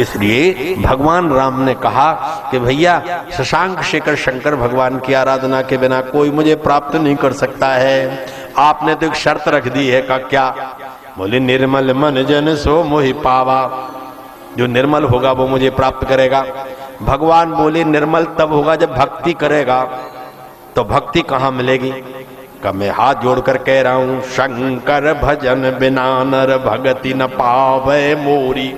इसलिए भगवान राम ने कहा कि भैया शशांक शेखर शंकर भगवान की आराधना के बिना कोई मुझे प्राप्त नहीं कर सकता है। आपने तो एक शर्त रख दी है। का क्या? बोले निर्मल मन जन सो मोहि पावा, जो निर्मल होगा वो मुझे प्राप्त करेगा। भगवान बोले निर्मल तब होगा जब भक्ति करेगा। तो भक्ति कहाँ मिलेगी? का मैं हाथ जोड़कर कह रहा हूं, शंकर भजन बिना नर भगति न पावे मोरी।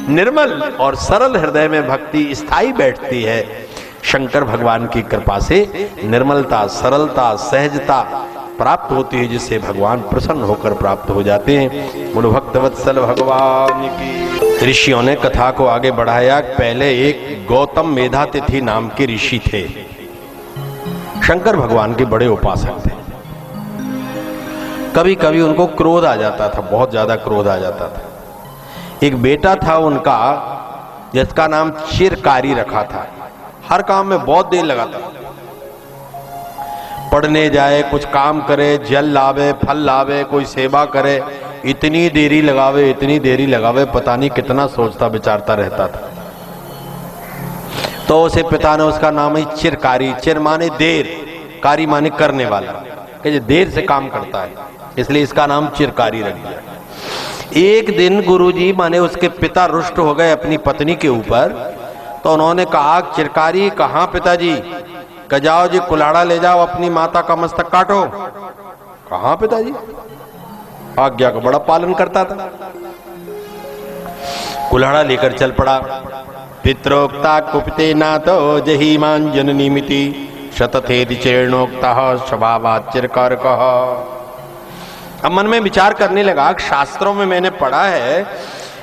निर्मल और सरल हृदय में भक्ति स्थायी बैठती है। शंकर भगवान की कृपा से निर्मलता, सरलता, सहजता प्राप्त होती है, जिससे भगवान प्रसन्न होकर प्राप्त हो जाते हैं। बोलो भक्तवत्सल भगवान की। ऋषियों ने कथा को आगे बढ़ाया। पहले एक गौतम मेधातिथि नाम के ऋषि थे, शंकर भगवान के बड़े उपासक थे। कभी कभी उनको क्रोध आ जाता था, बहुत ज्यादा क्रोध आ जाता था। एक बेटा था उनका जिसका नाम चिरकारी रखा था। हर काम में बहुत देर लगाता था। पढ़ने जाए, कुछ काम करे, जल लावे, फल लावे, कोई सेवा करे, इतनी देरी लगावे, इतनी देरी लगावे, पता नहीं कितना सोचता विचारता रहता था। तो उसे पिता ने उसका नाम ही चिरकारी, चिर माने देर, कारी माने करने वाला, कि देर से काम करता है, इसलिए इसका नाम चिरकारी रख दिया। एक दिन गुरुजी माने उसके पिता रुष्ट हो गए अपनी पत्नी के ऊपर। तो उन्होंने कहा, चिरकारी कहाँ पिताजी? कह जाओ जी कुल्हाड़ा ले जाओ, अपनी माता का मस्तक काटो। कहाँ पिताजी? आज्ञा का बड़ा पालन करता था। कुल्हाड़ा लेकर चल पड़ा। पित्रोक्ता कुपिते नातो जही मान जननीमिति शतथेति चेर्णोक्ता स्वभावात् चिरकार कहा। अब मन में विचार करने लगा, शास्त्रों में मैंने पढ़ा है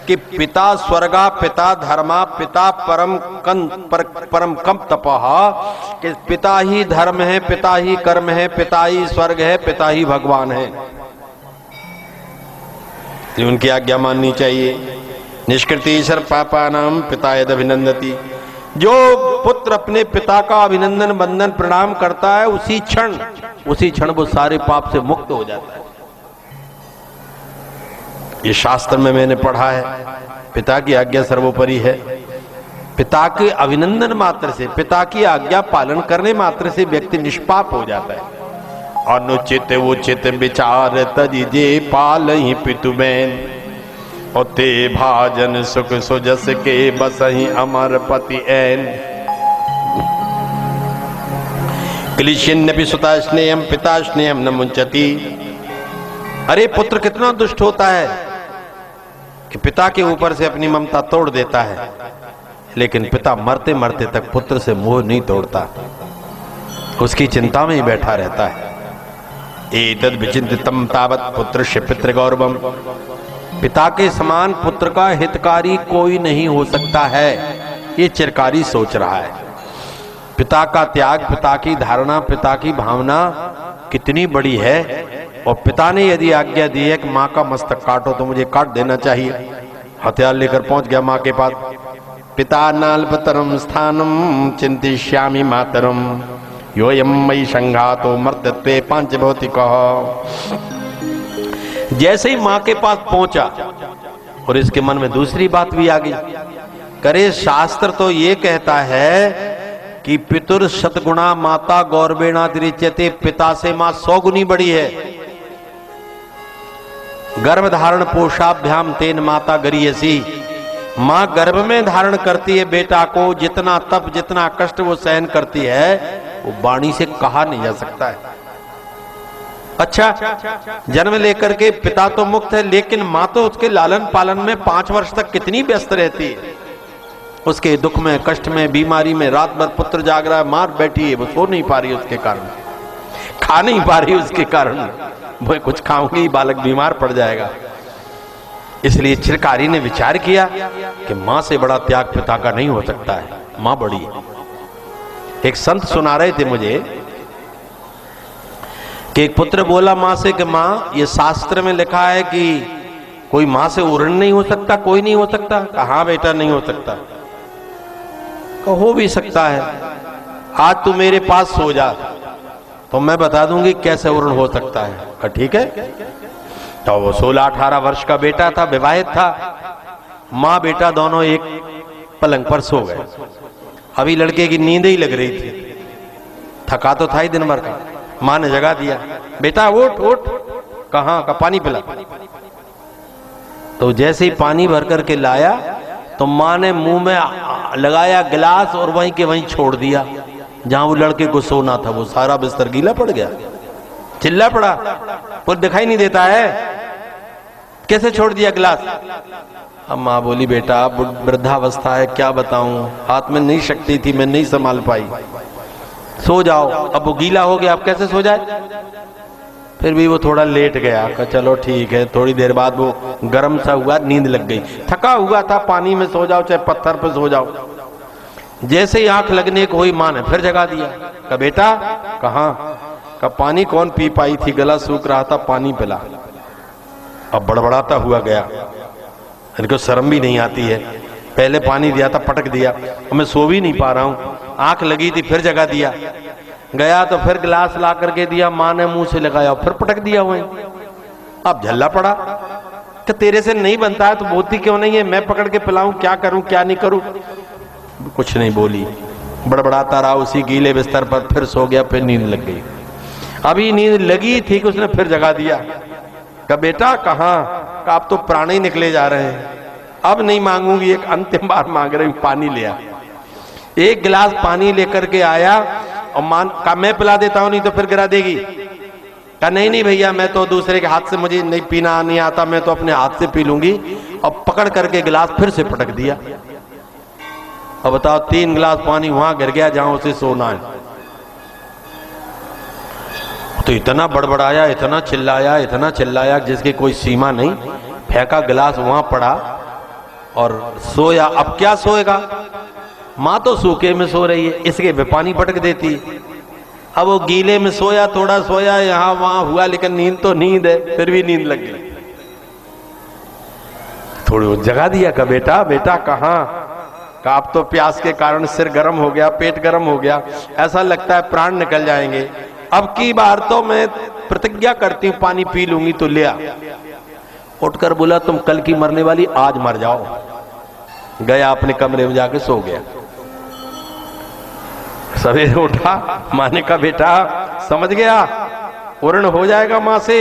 कि पिता स्वर्गा, पिता धर्मा, पिता परम कम तपहा, कि पिता ही धर्म है, पिता ही कर्म है, पिता ही स्वर्ग है, पिता ही भगवान है। उनकी आज्ञा माननी चाहिए। निष्कृतिशर पापा नाम पिता यद अभिनंदती। जो पुत्र अपने पिता का अभिनंदन, वंदन, प्रणाम करता है, उसी क्षण वो सारे पाप से मुक्त हो जाता है। ये शास्त्र में मैंने पढ़ा है। पिता की आज्ञा सर्वोपरि है। पिता के अभिनंदन मात्र से, पिता की आज्ञा पालन करने मात्र से व्यक्ति निष्पाप हो जाता है। अनुचित उचित विचार तजिजे पालहि पितुबैन, और ते भाजन सुख सुजस के बसहि अमर पति ऐन। क्लिशिन्नपि सुता स्नेहम पिता स्नेहम न मुंचति। अरे पुत्र कितना दुष्ट होता है कि पिता के ऊपर से अपनी ममता तोड़ देता है, लेकिन पिता मरते मरते तक पुत्र से मोह नहीं तोड़ता, उसकी चिंता में ही बैठा रहता है। एतद् विचिंतितम तावत् पुत्रस्य पितृ गौरवम। पिता के समान पुत्र का हितकारी कोई नहीं हो सकता है, ये चिरकारी सोच रहा है। पिता का त्याग, पिता की धारणा, पिता की भावना कितनी बड़ी है। और पिता ने यदि आज्ञा दी है कि माँ का मस्तक काटो, तो मुझे काट देना चाहिए। हथियार लेकर पहुंच गया माँ के पास। पिता नाल्पतरम स्थानम चिंतिष्यामि मातरम, योयम मयि संघातो मर्त्यत्वे पांचभौतिकः। जैसे ही माँ के पास पहुंचा, और इसके मन में दूसरी बात भी आ गई। करे शास्त्र तो ये कहता है कि पितुर शतगुणा माता गौरवेणा तिरिच्यते। पिता से माँ 100 गुनी बड़ी है। गर्भ धारण पोषाभ्याम तेन माता गरीयसी। माँ गर्भ में धारण करती है बेटा को, जितना तप, जितना कष्ट वो सहन करती है, वो वाणी से कहा नहीं जा सकता है। अच्छा, जन्म लेकर के पिता तो मुक्त है, लेकिन माँ तो उसके लालन पालन में 5 वर्ष तक कितनी व्यस्त रहती है। उसके दुख में, कष्ट में, बीमारी में, रात भर पुत्र जाग रहा है, मार बैठी है, वो सो नहीं पा रही उसके कारण, खा नहीं पा रही उसके कारण। वो कुछ खाऊंगी, बालक बीमार पड़ जाएगा। इसलिए चिरकारी ने विचार किया कि माँ से बड़ा त्याग पिता का नहीं हो सकता है, माँ बड़ी है। एक संत सुना रहे थे मुझे कि एक पुत्र बोला माँ से कि माँ, ये शास्त्र में लिखा है कि कोई माँ से उऋण नहीं हो सकता, कोई नहीं हो सकता। हाँ बेटा, नहीं हो सकता। हो भी सकता है, आज तू मेरे पास सो जा, तो मैं बता दूंगी कैसे उऋण हो सकता है। ठीक है। तो वो 16-18 वर्ष का बेटा था, विवाहित था। माँ बेटा दोनों एक पलंग पर सो गए। अभी लड़के की नींद ही लग रही थी, थका तो था ही दिन भर का। माँ ने जगा दिया, बेटा उठ उठ, कहाँ का पानी पिला। तो जैसे ही पानी भर करके लाया तो माँ ने मुंह में लगाया गिलास और वहीं के वहीं छोड़ दिया। जहां वो लड़के को सोना था वो सारा बिस्तर गीला पड़ गया, चिल्ला पड़ा, वो दिखाई नहीं देता है, कैसे छोड़ दिया गिलास। अब माँ बोली, बेटा वृद्धावस्था है, क्या बताऊं, हाथ में नहीं शक्ति थी, मैं नहीं संभाल पाई, सो जाओ। अब वो गीला हो गया, अब कैसे सो जाए। फिर भी वो थोड़ा लेट गया, कहा चलो ठीक है। थोड़ी देर बाद वो गर्म सा हुआ, नींद लग गई, थका हुआ था, पानी में सो जाओ चाहे पत्थर पे सो जाओ। जैसे ही आंख लगने को हुई माँ ने फिर जगा दिया, कहा बेटा कहाँ, कहा पानी कौन पी पाई थी, गला सूख रहा था, पानी पिला। अब बड़बड़ाता हुआ गया, इनको शर्म भी नहीं आती है, पहले पानी दिया था पटक दिया, अब मैं सो भी नहीं पा रहा हूँ, आंख लगी थी फिर जगा दिया। गया तो फिर गिलास ला करके दिया, माँ ने मुंह से लगाया, फिर पटक दिया वहीं। अब झल्ला पड़ा कि तेरे से नहीं बनता है तो बोलती क्यों नहीं है, मैं पकड़ के पिलाऊं, क्या करूं क्या नहीं करूं। कुछ नहीं बोली, बड़बड़ाता रहा उसी गीले बिस्तर पर, फिर सो गया, फिर नींद लग गई। अभी नींद लगी थी कि उसने फिर जगा दिया, कहा बेटा कहाँ, कहा अब तो प्राण ही निकले जा रहे हैं, अब नहीं मांगूंगी, एक अंतिम बार मांग रही हूं, पानी ले आ। एक गिलास पानी लेकर के आया और कहा मैं पिला देता हूं, नहीं तो फिर गिरा देगी। कहा नहीं नहीं भैया, मैं तो दूसरे के हाथ से, मुझे नहीं पीना नहीं आता, मैं तो अपने हाथ से पी लूंगी। और पकड़ करके गिलास फिर से पटक दिया। अब बताओ 3 गिलास पानी वहां गिर गया जहां उसे सोना है। तो इतना बड़बड़ाया, इतना चिल्लाया जिसकी कोई सीमा नहीं, फेंका गिलास वहां पड़ा और सोया। अब क्या सोएगा, माँ तो सूखे में सो रही है, इसके पे पानी पटक देती। अब वो गीले में सोया, थोड़ा सोया, यहां वहां हुआ, लेकिन नींद तो नींद है, फिर भी नींद लग गई। थोड़ी जगा दिया, का बेटा बेटा कहाँ, का अब तो प्यास के कारण सिर गर्म हो गया, पेट गर्म हो गया, ऐसा लगता है प्राण निकल जाएंगे, अब की बार तो मैं प्रतिज्ञा करती हूँ पानी पी लूंगी। तो लिया, उठकर बोला तुम कल की मरने वाली, आज मर जाओ। गया अपने कमरे में जाके सो गया। सवेरे उठा, माँ ने कहा बेटा समझ गया, पूर्ण हो जाएगा माँ से।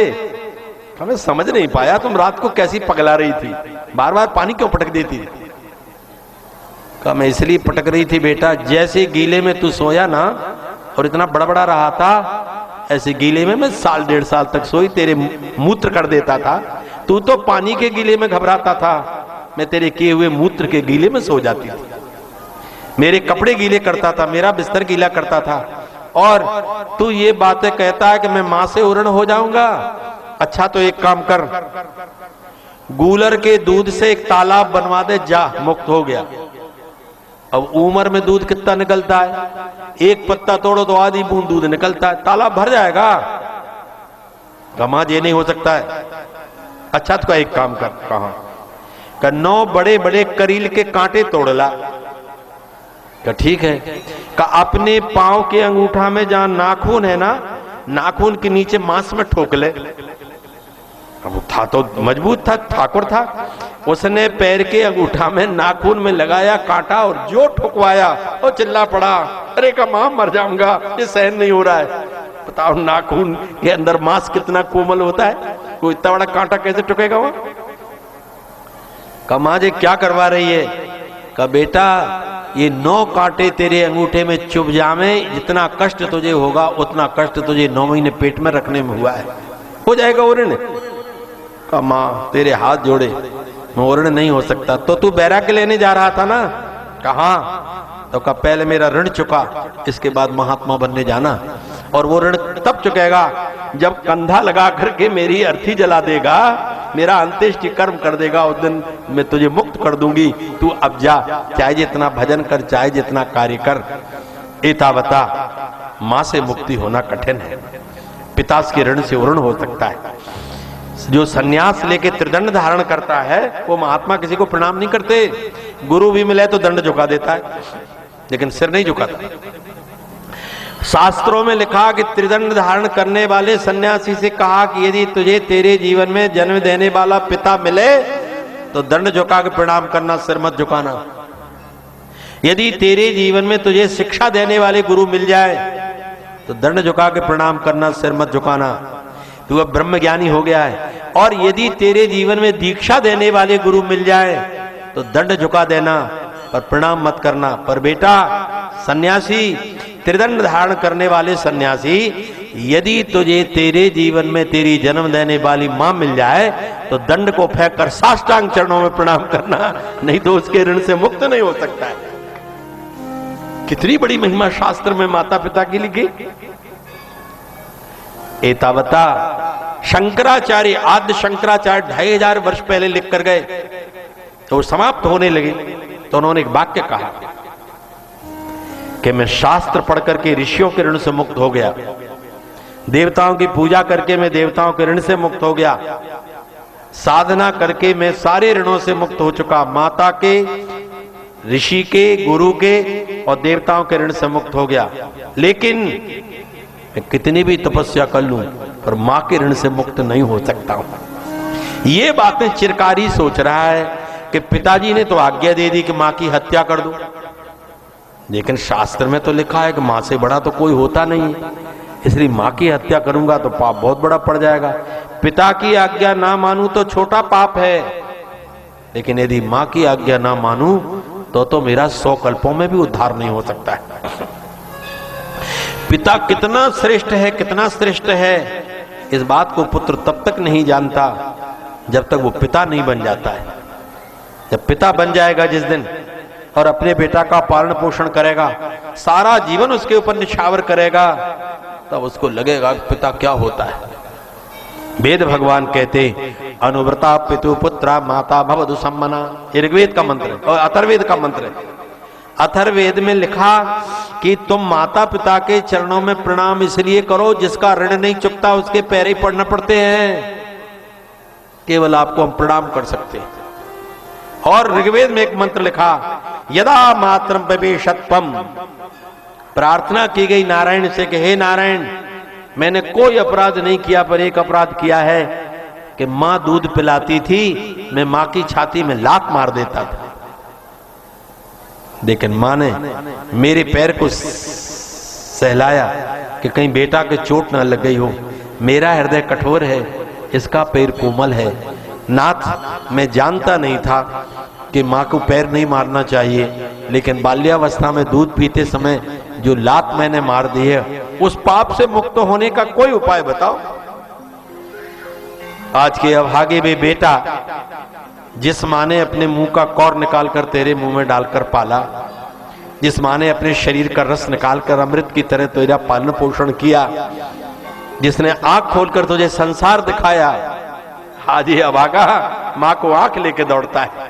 मैं समझ नहीं पाया, तुम रात को कैसी पगला रही थी, बार बार पानी क्यों पटक देती। कहा मैं इसलिए पटक रही थी बेटा, जैसे गीले में तू सोया ना और इतना बड़बड़ा रहा था, ऐसे गीले में मैं 1.5 साल तक सोई, तेरे मूत्र कर देता था। तू तो पानी के गीले में घबराता था, मैं तेरे किए हुए मूत्र के गीले में सो जाती थी, मेरे कपड़े गीले करता था, मेरा बिस्तर गीला करता था, और तू ये बातें कहता है कि मैं मां से उरण हो जाऊंगा। अच्छा तो एक काम कर, गूलर के दूध से एक तालाब बनवा दे, जा मुक्त हो गया। अब उम्र में दूध कितना निकलता है, एक पत्ता तोड़ो तो आधी बूंद दूध निकलता है, तालाब भर जाएगा। गमाज ये नहीं हो सकता है। अच्छा तो एक काम कर, कहा 9 बड़े बड़े करील के कांटे तोड़ ला। क्या ठीक है। का अपने पांव के अंगूठा में जहां नाखून है ना, नाखून के नीचे मांस में ठोक ले। अब था तो मजबूत था, ठाकुर था, उसने पैर के अंगूठा में नाखून में लगाया कांटा और जो ठुकवाया और चिल्ला पड़ा, अरे का मां मर जाऊंगा, ये सहन नहीं हो रहा है। बताओ नाखून के अंदर मांस कितना कोमल होता है, कोई इतना बड़ा कांटा कैसे टुकेगा वहां। का मां जी क्या करवा रही है। का बेटा ये 9 कांटे तेरे अंगूठे में चुभ जावे, जितना कष्ट तुझे होगा उतना कष्ट तुझे 9 महीने पेट में रखने में हुआ है, हो जाएगा उरण। का मां तेरे हाथ जोड़े, मैं उरण नहीं हो सकता। तो तू बैराग्य लेने जा रहा था ना, कहा तो का पहले मेरा ऋण चुका, इसके बाद महात्मा बनने जाना। और वो ऋण तब चुकेगा जब कंधा लगा करके मेरी अर्थी जला देगा, मेरा अंत्येष्टि कर्म कर देगा, उस दिन मैं तुझे मुक्त कर दूंगी। तू अब जा, चाहे जितना भजन कर, चाहे जितना कार्य कर। एतावता मां से मुक्ति होना कठिन है, पिता के ऋण से उरण हो सकता है। जो सन्यास लेके त्रिदंड धारण करता है वो महात्मा किसी को प्रणाम नहीं करते। गुरु भी मिले तो दंड झुका देता है, लेकिन सिर नहीं झुकाता। शास्त्रों में लिखा कि त्रिदंड धारण करने वाले सन्यासी से कहा कि यदि तुझे तेरे जीवन में जन्म देने वाला पिता मिले तो दंड झुका के प्रणाम करना, सिर मत झुकाना। यदि तेरे जीवन में तुझे शिक्षा देने वाले गुरु मिल जाए तो दंड झुका के प्रणाम करना, सिर मत झुकाना। तू अब ब्रह्म ज्ञानी हो गया है। और यदि तेरे जीवन में दीक्षा देने वाले गुरु मिल जाए तो दंड झुका देना, पर प्रणाम मत करना। पर बेटा सन्यासी, त्रिदंड धारण करने वाले सन्यासी, यदि तुझे तेरे जीवन में तेरी जन्म देने वाली मां मिल जाए तो दंड को फेंक कर साष्टांग चरणों में प्रणाम करना, नहीं तो उसके ऋण से मुक्त नहीं हो सकता है। कितनी बड़ी महिमा शास्त्र में माता पिता की लिखी। एतावता शंकराचार्य, आद्य शंकराचार्य 2500 वर्ष पहले लिख कर गए, तो वो समाप्त होने लगे तो उन्होंने एक वाक्य कहा कि मैं शास्त्र पढ़ करके ऋषियों के ऋण से मुक्त हो गया, देवताओं की पूजा करके मैं देवताओं के ऋण से मुक्त हो गया, साधना करके मैं सारे ऋणों से मुक्त हो चुका, माता के, ऋषि के, गुरु के और देवताओं के ऋण से मुक्त हो गया। लेकिन मैं कितनी भी तपस्या कर लूं पर मां के ऋण से मुक्त नहीं हो सकता हूं। ये बातें चिरकारी सोच रहा है कि पिताजी ने तो आज्ञा दे दी कि मां की हत्या कर दो, लेकिन शास्त्र में तो लिखा है कि मां से बड़ा तो कोई होता नहीं है, इसलिए मां की हत्या करूंगा तो पाप बहुत बड़ा पड़ जाएगा। पिता की आज्ञा ना मानूं तो छोटा पाप है, लेकिन यदि मां की आज्ञा ना मानूं तो मेरा 100 कल्पों में भी उद्धार नहीं हो सकता है। पिता कितना श्रेष्ठ है, कितना श्रेष्ठ है, इस बात को पुत्र तब तक नहीं जानता जब तक वो पिता नहीं बन जाता है। जब पिता बन जाएगा जिस दिन और अपने बेटा का पालन पोषण करेगा, सारा जीवन उसके ऊपर निछावर करेगा, तब उसको लगेगा कि पिता क्या होता है। वेद भगवान कहते अनुव्रता पितु पुत्रा माता भवदु सम्मना, ऋग्वेद का मंत्र और अथर्ववेद का मंत्र है। अथर्ववेद में लिखा कि तुम माता पिता के चरणों में प्रणाम इसलिए करो जिसका ऋण नहीं चुकता उसके पैर ही पड़ना पड़ते हैं, केवल आपको हम प्रणाम कर सकते हैं। और ऋग्वेद में एक मंत्र लिखा यदा मात्रम पवेशत्वम, प्रार्थना की गई नारायण से कि हे नारायण, मैंने कोई अपराध नहीं किया पर एक अपराध किया है कि मां दूध पिलाती थी, मैं मां की छाती में लात मार देता था, लेकिन मां ने मेरे पैर को सहलाया कि कहीं बेटा के चोट ना लग गई हो। मेरा हृदय कठोर है, इसका पैर कोमल है। नाथ, मैं जानता नहीं था कि मां को पैर नहीं मारना चाहिए, लेकिन बाल्यावस्था में दूध पीते समय जो लात मैंने मार दी है, उस पाप से मुक्त होने का कोई उपाय बताओ। आज के अभागे में बेटा, जिस मां ने अपने मुंह का कौर निकालकर तेरे मुंह में डालकर पाला, जिस मां ने अपने शरीर का रस निकालकर अमृत की तरह तेरा पालन पोषण किया, जिसने आंख खोलकर तुझे संसार दिखाया, आज ये अभागा मां को आंख लेके दौड़ता है।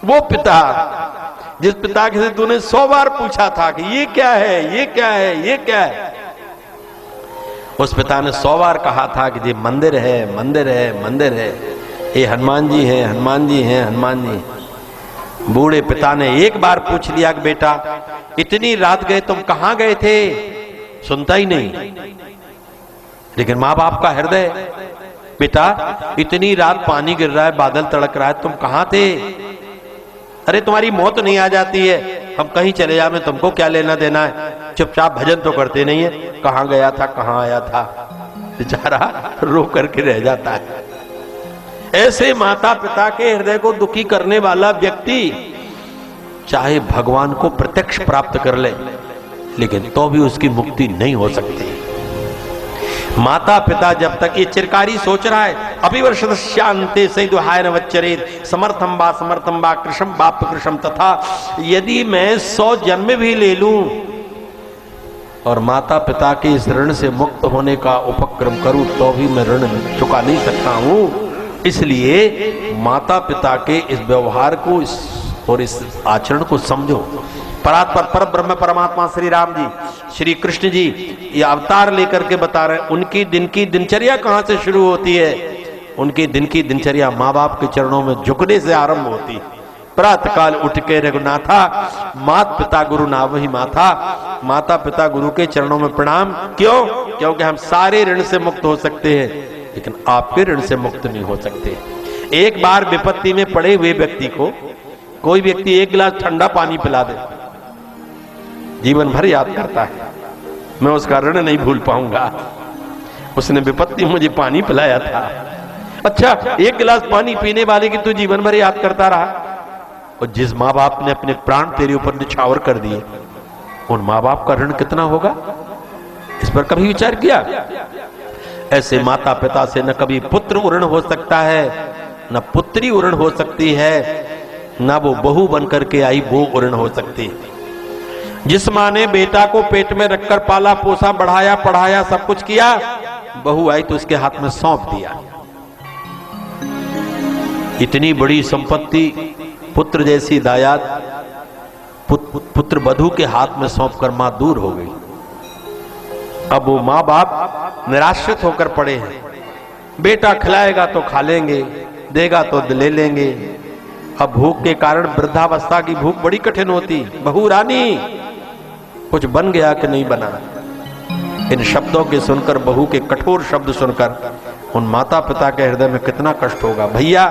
वो पिता, जिस पिता से तूने 100 बार पूछा था कि ये क्या है, ये क्या है, ये क्या है, उस पिता ने 100 बार कहा था कि ये मंदिर है, मंदिर है, मंदिर है, ये हनुमान जी हैं, हनुमान जी हैं, हनुमान जी। बूढ़े पिता ने एक बार पूछ लिया कि बेटा इतनी रात गए तुम कहां गए थे, सुनता ही नहीं। लेकिन मां बाप का हृदय, बेटा इतनी रात पानी गिर रहा है, बादल तड़क रहा है, तुम कहां थे? अरे तुम्हारी मौत नहीं आ जाती है, हम कहीं चले जाए, में तुमको क्या लेना देना है, चुपचाप भजन तो करते नहीं है, कहां गया था, कहां आया था, बेचारा रो करके रह जाता है। ऐसे माता पिता के हृदय को दुखी करने वाला व्यक्ति चाहे भगवान को प्रत्यक्ष प्राप्त कर ले, लेकिन तो भी उसकी मुक्ति नहीं हो सकती। माता पिता जब तक, ये चिरकारी सोच रहा है अभिवर्षद शांते से दुहाय न वच्चरेत समर्थम बा कृषम बाप कृषम, तथा यदि मैं 100 जन्म भी ले लूं और माता पिता के इस ऋण से मुक्त होने का उपक्रम करूं तो भी मैं ऋण चुका नहीं सकता हूं। इसलिए माता पिता के इस व्यवहार को और इस आचरण को समझो। परात्पर पर ब्रह्म परमात्मा श्री राम जी, श्री कृष्ण जी ये अवतार लेकर के बता रहे हैं, उनकी दिन की दिनचर्या कहां से शुरू होती है? उनकी दिन की दिनचर्या माँ बाप के चरणों में झुकने से आरंभ होती है। प्रातः काल उठ के रघुनाथा, मात पिता गुरु नावहि माथा, माता पिता गुरु के चरणों में प्रणाम। क्यों? क्योंकि हम सारे ऋण से मुक्त हो सकते हैं, लेकिन आपके ऋण से मुक्त नहीं हो सकते। एक बार विपत्ति में पड़े हुए व्यक्ति को कोई व्यक्ति एक गिलास ठंडा पानी पिला दे, जीवन भर याद करता है। मैं उसका ऋण नहीं भूल पाऊंगा, उसने विपत्ति में मुझे पानी पिलाया था। अच्छा, एक गिलास पानी पीने वाले की तू जीवन भर याद करता रहा। और जिस माँ बाप ने अपने प्राण तेरे ऊपर निछावर कर दिए, उन माँ बाप का ऋण कितना होगा, इस पर कभी विचार किया? ऐसे माता पिता से न कभी पुत्र ऋण हो सकता है, न पुत्री ऋण हो सकती है, न वो बहू बनकर के आई वो ऋण हो सकती है। जिस माँ ने बेटा को पेट में रखकर पाला पोसा, बढ़ाया पढ़ाया, सब कुछ किया, बहू आई तो उसके हाथ में सौंप दिया। इतनी बड़ी संपत्ति, पुत्र जैसी दायाद पुत्र वधू के हाथ में सौंपकर मां दूर हो गई। अब वो माँ बाप निराश्रित होकर पड़े हैं। बेटा खिलाएगा तो खा लेंगे, देगा तो ले लेंगे। अब भूख के कारण वृद्धावस्था की भूख बड़ी कठिन होती। बहू रानी, कुछ बन गया कि नहीं बना? इन शब्दों के सुनकर, बहू के कठोर शब्द सुनकर उन माता पिता के हृदय में कितना कष्ट होगा। भैया,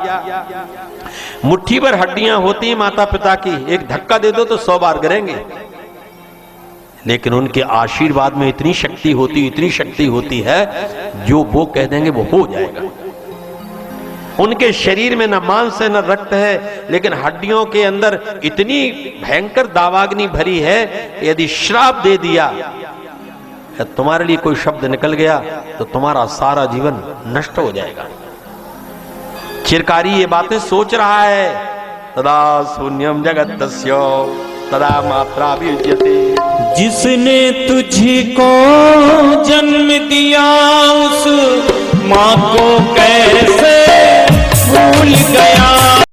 मुट्ठी भर हड्डियां होती हैं माता पिता की, एक धक्का दे दो तो 100 बार गिरेंगे, लेकिन उनके आशीर्वाद में इतनी शक्ति होती है, जो वो कह देंगे वो हो जाएगा। उनके शरीर में न मांस है न रक्त है, लेकिन हड्डियों के अंदर इतनी भयंकर दावाग्नि भरी है, यदि श्राप दे दिया, तुम्हारे लिए कोई शब्द निकल गया तो तुम्हारा सारा जीवन नष्ट हो जाएगा। चिरकारी ये बातें सोच रहा है। तदा शून्यम जगत तस्यो तदा मात्रा विद्यते। जिसने तुझको जन्म दिया उस माँ को कैसे भूल गया।